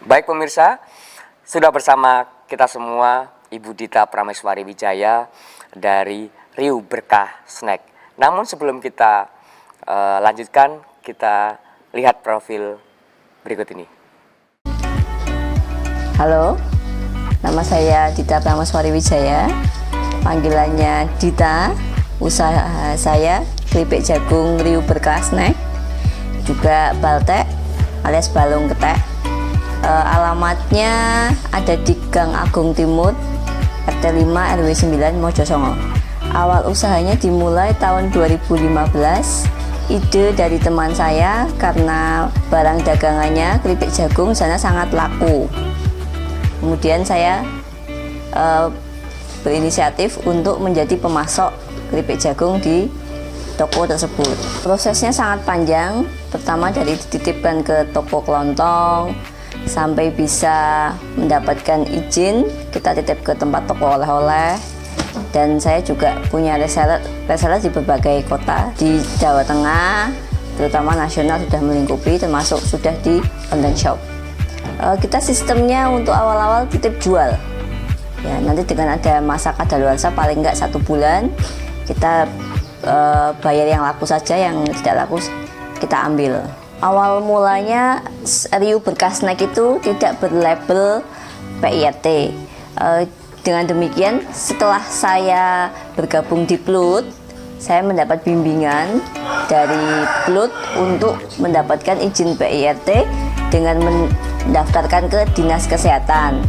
Baik pemirsa, sudah bersama kita semua Ibu Dita Prameswari Wijaya dari Riu Berkah Snack. Namun sebelum kita lanjutkan, kita lihat profil berikut ini. Halo, nama saya Dita Prameswari Wijaya, panggilannya Dita. Usaha saya keripik jagung Riu Berkah Snack, juga baltek alias balung ketek. Alamatnya ada di Gang Agung Timur, RT 5 RW 9 Mojosongo. Awal usahanya dimulai tahun 2015. Ide dari teman saya karena barang dagangannya keripik jagung sana sangat laku. Kemudian saya berinisiatif untuk menjadi pemasok keripik jagung di toko tersebut. Prosesnya sangat panjang. Pertama dari dititipkan ke toko kelontong sampai bisa mendapatkan izin, kita titip ke tempat toko oleh-oleh. Dan saya juga punya reseller di berbagai kota di Jawa Tengah, terutama nasional sudah melingkupi, termasuk sudah di online shop. Kita sistemnya untuk awal-awal titip jual. Ya, nanti dengan ada masa kadaluarsa paling enggak 1 bulan, kita bayar yang laku saja, yang tidak laku kita ambil. Awal mulanya Riu Berkah Snack itu tidak berlabel PIRT. Dengan demikian, setelah saya bergabung di PLUT, saya mendapat bimbingan dari PLUT untuk mendapatkan izin PIRT dengan mendaftarkan ke Dinas Kesehatan.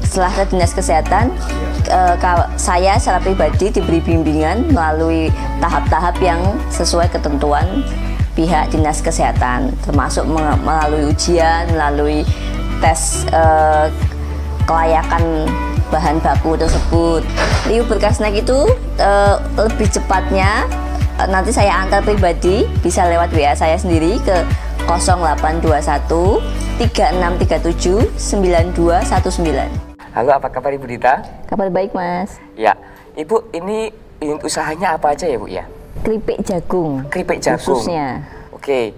Setelah ke Dinas Kesehatan, saya secara pribadi diberi bimbingan melalui tahap-tahap yang sesuai ketentuan pihak Dinas Kesehatan, termasuk melalui ujian, melalui tes kelayakan bahan baku tersebut. Riu Berkah Snack itu lebih cepatnya nanti saya antar pribadi, bisa lewat WA saya sendiri ke 0821 3637 9219. Halo, apa kabar Ibu Dita? Kabar baik, Mas. Ya, Ibu, ini unit usahanya apa aja ya Bu ya? Keripik jagung. Keripik jagung. Khususnya. Oke,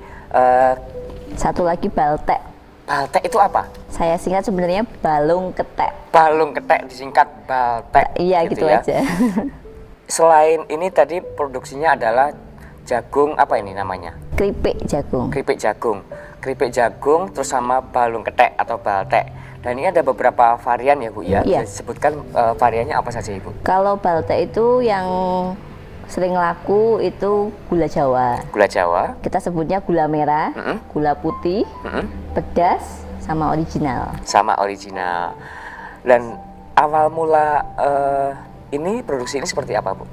Satu lagi baltek. baltek itu apa? Saya singkat sebenarnya balung ketek. Balung ketek disingkat baltek. Iya, gitu ya. aja. Selain ini tadi produksinya adalah jagung, apa ini namanya? Keripik jagung. Keripik jagung. Keripik jagung terus sama balung ketek atau baltek. Dan ini ada beberapa varian ya Bu ya. Iya. Bisa disebutkan variannya apa saja Ibu? Kalau baltek itu yang sering laku itu gula Jawa. Gula Jawa. Kita sebutnya gula merah, gula putih, pedas, sama original. Sama original. Dan awal mula ini produksi ini seperti apa Bu?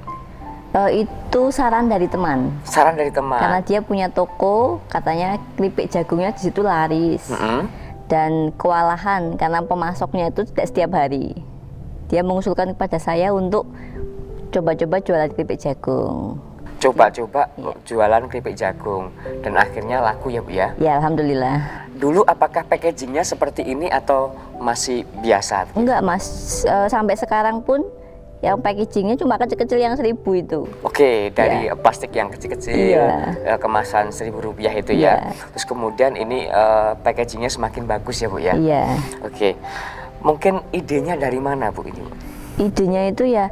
Itu saran dari teman. Saran dari teman. Karena dia punya toko, katanya keripik jagungnya di situ laris. Dan kewalahan karena pemasoknya itu tidak setiap hari. Dia mengusulkan kepada saya untuk coba-coba jualan keripik jagung. Coba-coba jualan keripik jagung. Dan akhirnya laku ya Bu ya? Ya, alhamdulillah. Dulu apakah packagingnya seperti ini atau masih biasa? Enggak, Mas. Sampai sekarang pun yang packagingnya cuma kecil-kecil yang 1.000 itu. Oke, dari plastik yang kecil-kecil, kemasan Rp1.000 itu ya. Terus kemudian ini packagingnya semakin bagus ya Bu ya? Iya. Oke, mungkin idenya dari mana Bu ini? Idenya itu ya,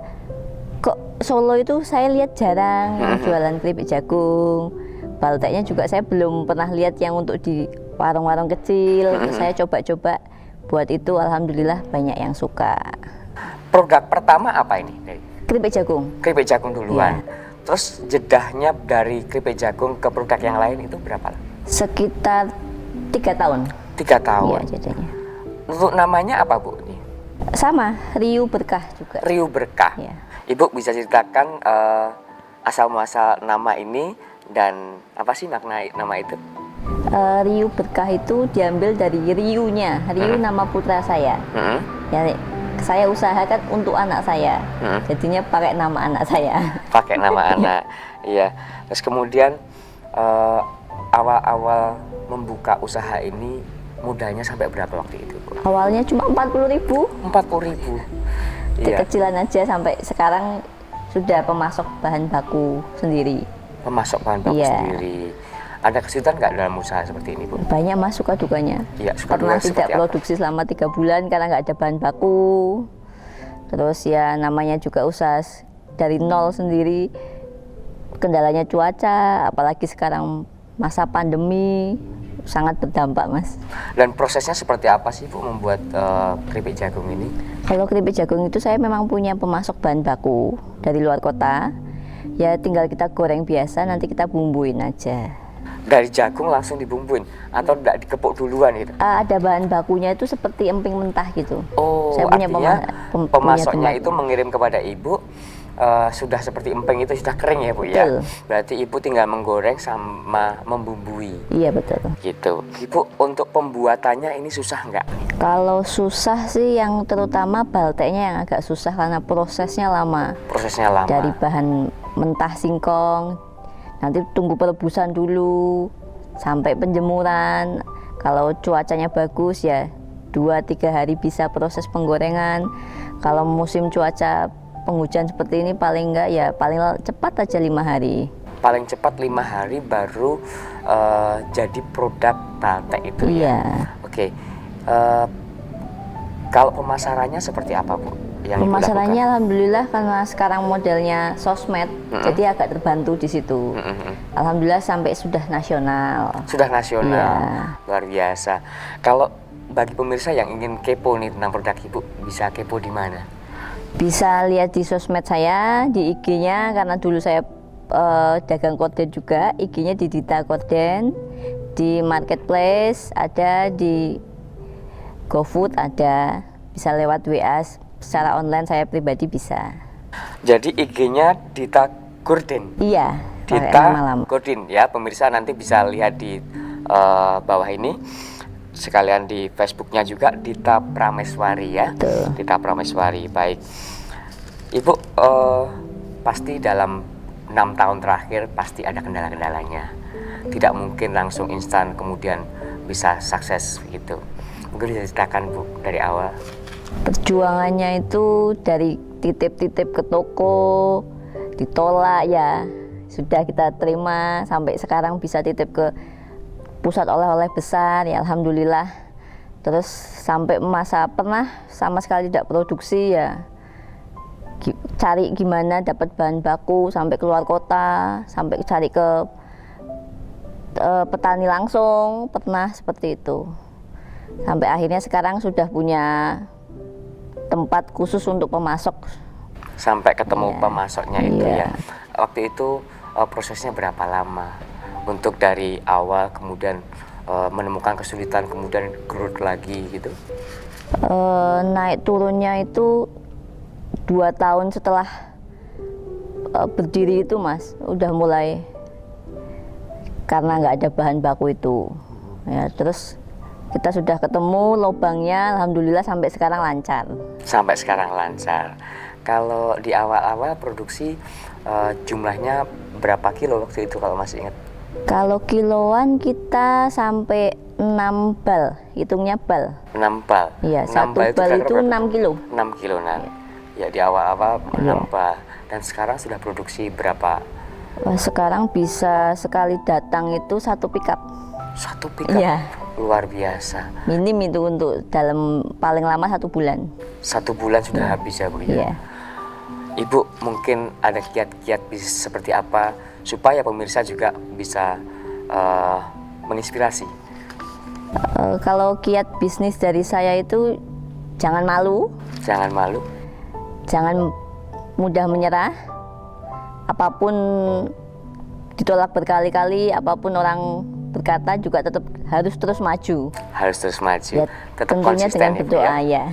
kok Solo itu saya lihat jarang yang jualan keripik jagung. Balteknya juga saya belum pernah lihat yang untuk di warung-warung kecil. Saya coba-coba buat itu, alhamdulillah banyak yang suka. Produk pertama apa ini? Keripik jagung. Keripik jagung duluan. Terus jedahnya dari keripik jagung ke produk yang lain itu berapa? Sekitar 3 tahun. 3 tahun. Iya, jadinya. Untuk namanya apa Bu? Ini? Sama, Riu Berkah juga. Riu Berkah. Ya. Ibu bisa ceritakan asal muasal nama ini dan apa sih makna nama itu? Riu Berkah itu diambil dari Riunya. Riu nama putra saya. Ya, saya usahakan untuk anak saya. Jadinya pakai nama anak saya. Pakai nama anak. Iya. Terus kemudian awal-awal membuka usaha ini modalnya sampai berapa waktu itu Bu? Awalnya cuma 40.000. 40.000. Iya. Kecilan aja, sampai sekarang sudah pemasok bahan baku sendiri. Pemasok bahan baku sendiri. Ada kesulitan nggak dalam usaha seperti ini, Bu? Banyak Mas suka dukanya. Iya, suka Pernah dukanya tidak seperti apa? produksi selama 3 bulan karena nggak ada bahan baku. Terus ya namanya juga usaha dari nol sendiri, kendalanya cuaca, apalagi sekarang masa pandemi, sangat berdampak Mas. Dan prosesnya seperti apa sih, Bu, membuat keripik jagung ini? Kalau keripik jagung itu saya memang punya pemasok bahan baku dari luar kota. Ya tinggal kita goreng biasa, nanti kita bumbuin aja. Dari jagung langsung dibumbuin atau tidak dikepuk duluan gitu? Ada bahan bakunya itu seperti emping mentah gitu. Oh, Saya punya artinya punya pemasoknya tempat. itu mengirim kepada Ibu sudah seperti emping itu sudah kering ya, Bu ya? Betul. Berarti Ibu tinggal menggoreng sama membumbui. Iya betul. Gitu. Ibu, untuk pembuatannya ini susah nggak? Kalau susah sih yang terutama balteknya yang agak susah karena prosesnya lama. Prosesnya lama. Dari bahan mentah singkong, nanti tunggu perebusan dulu sampai penjemuran. Kalau cuacanya bagus ya 2-3 hari bisa proses penggorengan. Kalau musim cuaca penghujan seperti ini paling enggak ya paling cepat aja 5 hari. Paling cepat 5 hari baru jadi produk baltek itu Iya. ya? Oke. Kalau pemasarannya seperti apa, Bu? Yang Ibu Pemasarannya lakukan? alhamdulillah karena sekarang modelnya sosmed, jadi agak terbantu di situ. Alhamdulillah sampai sudah nasional. Sudah nasional, Iya. luar biasa. Kalau bagi pemirsa yang ingin kepo nih tentang produk Ibu, bisa kepo di mana? Bisa lihat di sosmed saya, di IG-nya karena dulu saya dagang korden juga, IG-nya di Dita Korden, di Marketplace ada, di GoFood ada, bisa lewat WA secara online saya pribadi bisa. Jadi IG-nya Dita Gordin. Iya, pakai Dita nama lama. Gordin ya, pemirsa nanti bisa lihat di bawah ini. Sekalian di Facebooknya juga Dita Prameswari ya. Betul. Dita Prameswari, baik. Ibu, pasti dalam 6 tahun terakhir pasti ada kendala-kendalanya. Tidak mungkin langsung instan kemudian bisa sukses gitu. Mungkin bisa ceritakan, Bu, dari awal. Perjuangannya itu dari titip-titip ke toko, ditolak ya, sudah kita terima sampai sekarang bisa titip ke pusat oleh-oleh besar ya alhamdulillah. Terus sampai masa pernah sama sekali tidak produksi ya, cari gimana dapat bahan baku sampai keluar kota, sampai cari ke petani langsung, pernah seperti itu. Sampai akhirnya sekarang sudah punya tempat khusus untuk pemasok. Sampai ketemu Iya. pemasoknya itu Iya. ya. Waktu itu prosesnya berapa lama? Untuk dari awal kemudian menemukan kesulitan kemudian growth lagi gitu. Naik turunnya itu 2 tahun setelah berdiri itu Mas, udah mulai karena nggak ada bahan baku itu. Ya, terus kita sudah ketemu lubangnya, alhamdulillah sampai sekarang lancar. Sampai sekarang lancar. Kalau di awal-awal produksi jumlahnya berapa kilo waktu itu kalau masih ingat? Kalau kiloan kita sampai 6 bal, hitungnya bal. 6 bal. Iya, 6 satu bal kira-kira itu berapa? 6 kilo. 6 kiloan. Ya di awal-awal 6 Iya. bal. Dan sekarang sudah produksi berapa? Wah, sekarang bisa sekali datang itu 1 pickup. 1 pickup. Iya. Luar biasa. Minim itu untuk dalam paling lama 1 bulan. 1 bulan sudah habis ya, Bu ya? Iya. Ibu mungkin ada kiat-kiat bisnis seperti apa supaya pemirsa juga bisa menginspirasi. Kalau kiat bisnis dari saya itu jangan malu, Jangan malu. jangan mudah menyerah. Apapun ditolak berkali-kali, apapun orang berkata juga tetap harus terus maju. Harus terus maju. Ya, Tetap tentunya konsisten dengan Ibu berdoa ya. ya.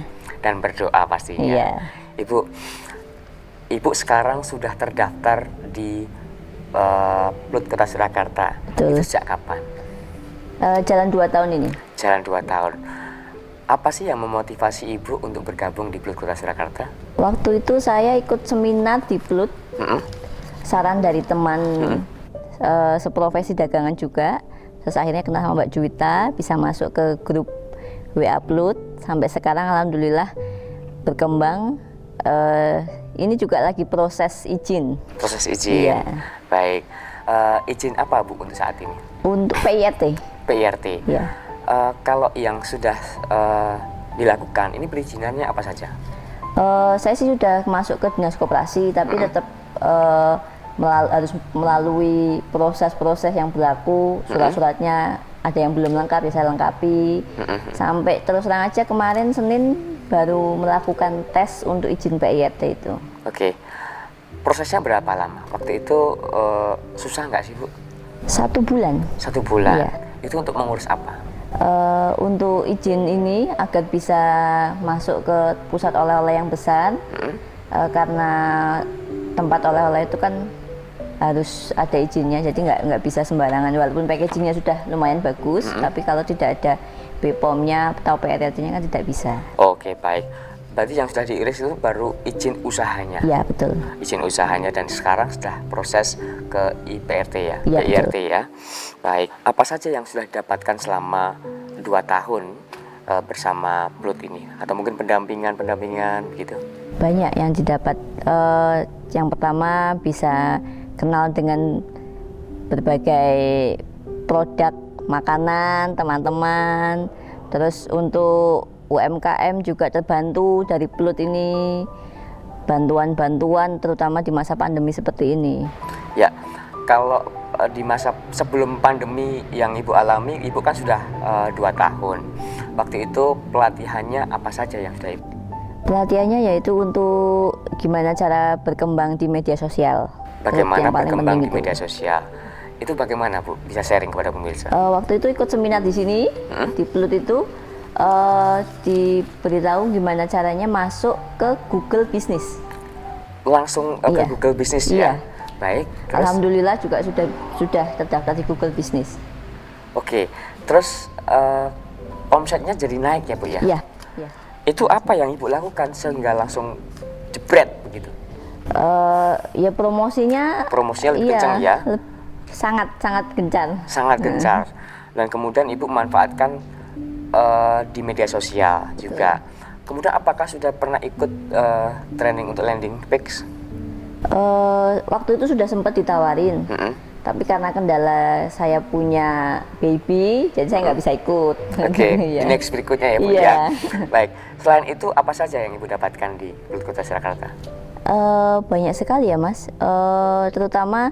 Dan berdoa pastinya. Iya. Ibu sekarang sudah terdaftar di Plut Kota Surakarta. Betul. Itu sejak kapan? Jalan 2 tahun ini. Jalan 2 tahun. Apa sih yang memotivasi Ibu untuk bergabung di Plut Kota Surakarta? Waktu itu saya ikut seminar di Plut, saran dari teman seprofesi dagangan juga. Terus akhirnya kenal sama Mbak Juwita, bisa masuk ke grup WA Plut. Sampai sekarang alhamdulillah berkembang. Ini juga lagi proses izin. Proses izin. Iya. Baik. izin apa Bu untuk saat ini? Untuk PIRT. PIRT. Ya. Kalau yang sudah dilakukan, ini perizinannya apa saja? Saya sih sudah masuk ke dinas koperasi, tapi tetap harus melalui proses-proses yang berlaku. Surat-suratnya ada yang belum lengkap, ya saya lengkapi. Sampai terus terang aja kemarin Senin baru melakukan tes untuk izin PIRT itu. Oke. Prosesnya berapa lama? Waktu itu susah nggak sih Bu? 1 bulan. 1 bulan. Iya. Itu untuk mengurus apa? Untuk izin ini agar bisa masuk ke pusat oleh-oleh yang besar, karena tempat oleh-oleh itu kan harus ada izinnya, jadi nggak bisa sembarangan. Walaupun packagingnya sudah lumayan bagus, tapi kalau tidak ada BPOM-nya atau PRT-nya kan tidak bisa. Oke, baik. Berarti yang sudah diiris itu baru izin usahanya. Ya, betul. Izin usahanya, dan sekarang sudah proses ke IPRT ya, Ya, PIRT ya. Baik, apa saja yang sudah didapatkan selama 2 tahun bersama Blood ini? Atau mungkin pendampingan gitu? Banyak yang didapat. Yang pertama bisa kenal dengan berbagai produk makanan teman-teman. Terus untuk UMKM juga terbantu dari Blood ini, bantuan-bantuan terutama di masa pandemi seperti ini. Ya, kalau di masa sebelum pandemi yang Ibu alami, Ibu kan sudah 2 tahun. Waktu itu pelatihannya apa saja yang sudah Ibu? Pelatihannya yaitu untuk gimana cara berkembang di media sosial. Bagaimana Yang paling berkembang penting di media sosial? Itu bagaimana Bu? Bisa sharing kepada pemirsa? Waktu itu ikut seminar di sini, di Blood itu. Diberitahu gimana caranya masuk ke Google Business. Langsung ke Iya. Google Business Iya. ya? Baik. Terus, Alhamdulillah juga sudah terdaftar di Google Business. Oke, terus omsetnya jadi naik ya Bu ya? Iya. Iya. Itu apa yang Ibu lakukan sehingga langsung jebret begitu? Ya promosinya lebih kencang ya? Sangat gencar. Sangat gencar. Dan kemudian Ibu manfaatkan di media sosial juga. Kemudian apakah sudah pernah ikut training untuk landing page? Waktu itu sudah sempat ditawarin, tapi karena kendala saya punya baby, jadi saya nggak bisa ikut. Oke, Iya. di next berikutnya ya Bu Iya. ya. Baik, selain itu apa saja yang Ibu dapatkan di Blood Kota Surakarta? Banyak sekali ya Mas, terutama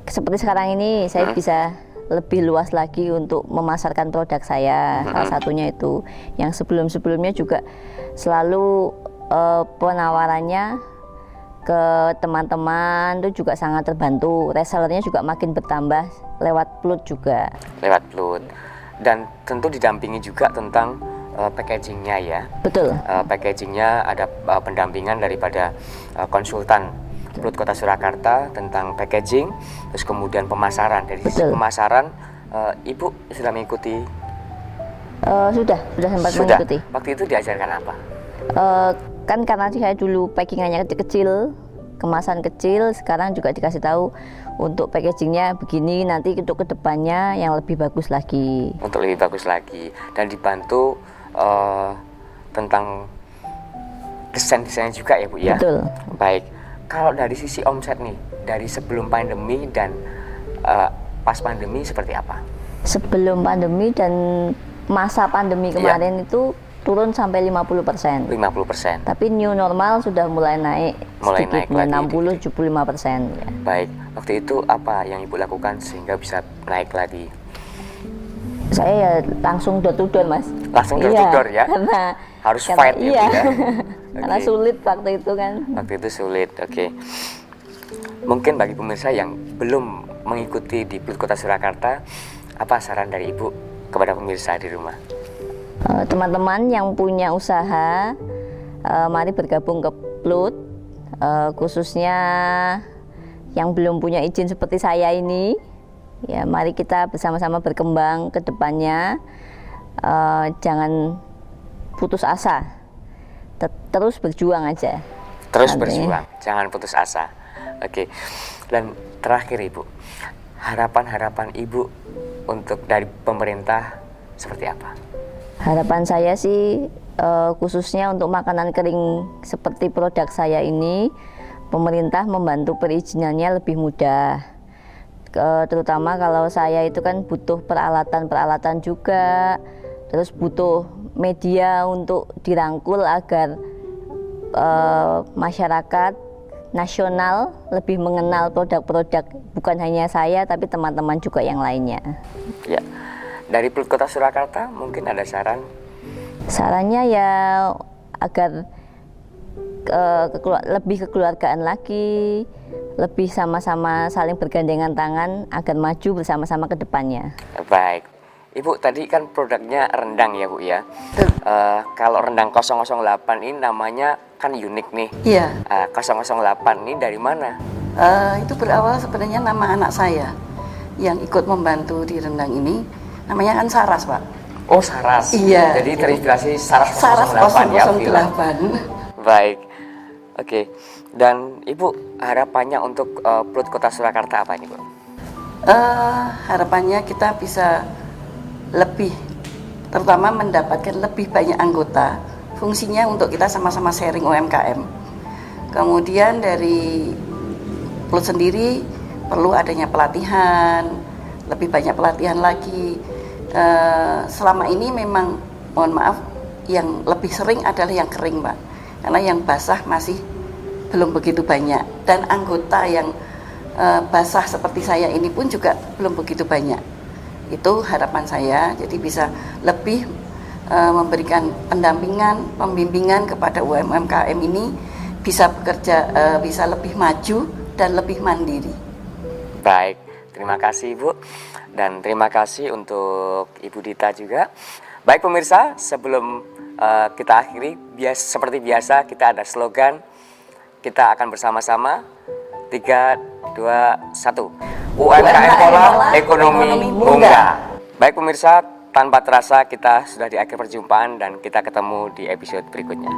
seperti sekarang ini saya bisa lebih luas lagi untuk memasarkan produk saya. Salah satunya itu, yang sebelumnya juga selalu penawarannya ke teman-teman itu juga sangat terbantu. Resellernya juga makin bertambah lewat Blood juga. Lewat Blood. Dan tentu didampingi juga tentang packagingnya ya. Betul. Packagingnya ada pendampingan daripada konsultan Blood Kota Surakarta tentang packaging, terus kemudian pemasaran. Dari sisi pemasaran, Ibu sudah mengikuti? Sudah sempat mengikuti. Waktu itu diajarkan apa? Kan karena saya dulu packingannya kecil-kecil, kemasan kecil, sekarang juga dikasih tahu untuk packagingnya begini, nanti untuk kedepannya yang lebih bagus lagi. Untuk lebih bagus lagi, dan dibantu tentang desain-desainnya juga ya Bu ya? Betul. Baik. Kalau dari sisi omset nih, dari sebelum pandemi dan pas pandemi seperti apa? Sebelum pandemi dan masa pandemi kemarin itu turun sampai 50%. 50%. Tapi new normal sudah mulai naik sedikit, naik lagi, 60-75%. Ya. Baik, waktu itu apa yang Ibu lakukan sehingga bisa naik lagi? Saya ya langsung door to door Mas. Langsung door to door ya? Karena harus fight iya. ya? Karena sulit waktu itu kan. Waktu itu sulit, oke. Mungkin bagi pemirsa yang belum mengikuti di Blood Kota Surakarta, apa saran dari Ibu kepada pemirsa di rumah? Teman-teman yang punya usaha, mari bergabung ke Blood, khususnya yang belum punya izin seperti saya ini. Ya, mari kita bersama-sama berkembang ke depannya. Jangan putus asa. Terus berjuang aja. Terus berjuang, jangan putus asa. Oke. Dan terakhir Ibu, harapan-harapan Ibu untuk dari pemerintah seperti apa? Harapan saya sih khususnya untuk makanan kering seperti produk saya ini, pemerintah membantu perizinannya lebih mudah. terutama kalau saya itu kan butuh peralatan juga, terus butuh media untuk dirangkul agar masyarakat nasional lebih mengenal produk-produk bukan hanya saya tapi teman-teman juga yang lainnya. Ya, dari Perut Kota Surakarta mungkin ada saran? Sarannya ya agar lebih kekeluargaan lagi, lebih sama-sama saling bergandengan tangan agar maju bersama-sama ke depannya. Baik, Ibu tadi kan produknya rendang ya Bu ya. Kalau rendang 008 ini namanya kan unik nih. Iya. 008 ini dari mana? Itu berawal sebenarnya nama anak saya yang ikut membantu di rendang ini, namanya kan Saras, Pak. Oh, Saras. Iya. Jadi terinspirasi Saras 008 Saras ya. 008. Baik. Oke. Dan Ibu harapannya untuk Perut Kota Surakarta apa ini, Bu? Harapannya kita bisa lebih, terutama mendapatkan lebih banyak anggota. Fungsinya untuk kita sama-sama sharing UMKM. Kemudian dari Perut sendiri perlu adanya pelatihan, lebih banyak pelatihan lagi. Selama ini memang, mohon maaf, yang lebih sering adalah yang kering, Pak. Karena yang basah masih belum begitu banyak. Dan anggota yang basah seperti saya ini pun juga belum begitu banyak. Itu harapan saya, jadi bisa lebih memberikan pendampingan, pembimbingan kepada UMKM ini bisa bekerja, bisa lebih maju dan lebih mandiri. Baik, terima kasih Ibu, dan terima kasih untuk Ibu Dita juga. Baik pemirsa, sebelum kita akhiri, seperti biasa kita ada slogan, kita akan bersama-sama 3, 2, 1. UMKM Pola, ekonomi munggah. Baik pemirsa, tanpa terasa kita sudah di akhir perjumpaan dan kita ketemu di episode berikutnya.